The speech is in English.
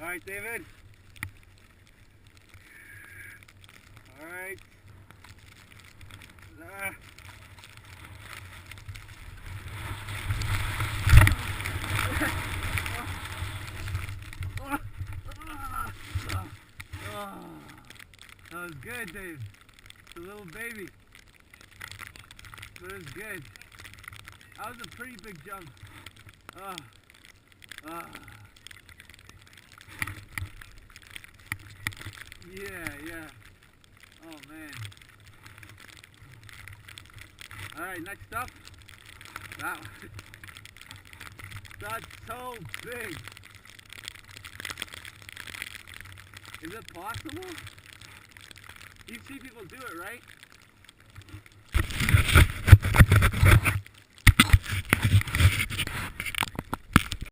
All right, David. All right. That was good, Dave. It's a little baby. But it was good. That was a pretty big jump. Yeah. Oh man. Alright, next up. That one. That's so big. Is it possible? You see people do it, right?